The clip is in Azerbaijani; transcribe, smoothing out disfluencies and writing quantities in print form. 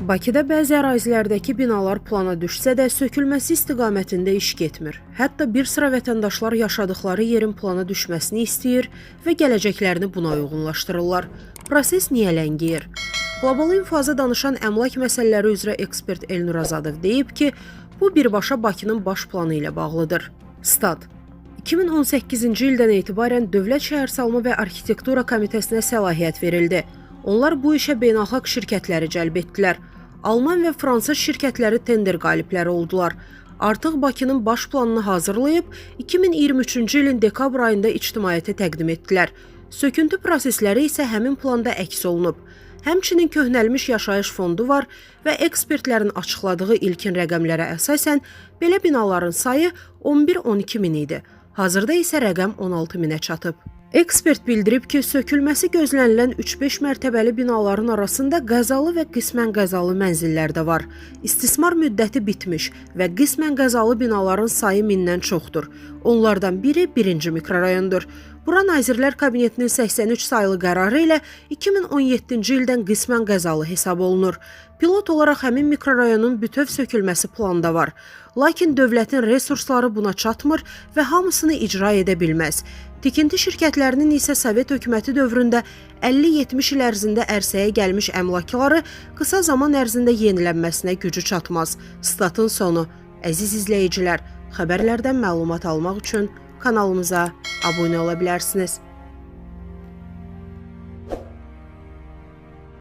Bakıda bəzi ərazilərdəki binalar plana düşsə də sökülməsi istiqamətində iş getmir. Hətta bir sıra vətəndaşlar yaşadıkları yerin plana düşməsini istəyir və gələcəklərini buna uyğunlaşdırırlar. Proses niyə ləngiyir? Qlobal infoza danışan əmlak məsələləri üzrə ekspert Elnur Azadov deyib ki, bu birbaşa Bakının baş planı ilə bağlıdır. Stat 2018-ci ildən etibarən Dövlət Şəhərsalma və Arxitektura Komitəsinə səlahiyyət verildi. Onlar bu işə beynəlxalq şirkətləri cəlb etdilər. Alman və fransız şirkətləri tender qalibləri oldular. Artıq Bakının baş planını hazırlayıb 2023-cü ilin dekabr ayında ictimaiyyətə təqdim etdilər. Söküntü prosesləri isə həmin planda əks olunub. Həmçinin köhnəlmiş yaşayış fondu var və ekspertlərin açıqladığı ilkin rəqəmlərə əsasən belə binaların sayı 11-12 min idi. Hazırda isə rəqəm 16 minə çatıb. Ekspert bildirib ki, sökülməsi gözlənilən 3-5 mərtəbəli binaların arasında qəzalı və qismən qəzalı mənzillər də var. İstismar müddəti bitmiş və qismən qəzalı binaların sayı mindən çoxdur. Onlardan biri 1-ci mikrorayondur. Bura Nazirlər Kabinetinin 83 sayılı qərarı ilə 2017-ci ildən qismən qəzalı hesab olunur. Pilot olaraq həmin mikrorayonun bütöv sökülməsi planda var. Lakin dövlətin resursları buna çatmır və hamısını icra edə bilməz. Tikinti şirkətlərinin isə Sovet hökuməti dövründə 50-70 il ərzində ərsəyə gəlmiş əmlakları qısa zaman ərzində yenilənməsinə gücü çatmaz. Statın sonu. Əziz izləyicilər, xəbərlərdən məlumat almaq üçün kanalımıza abunə ola bilərsiniz.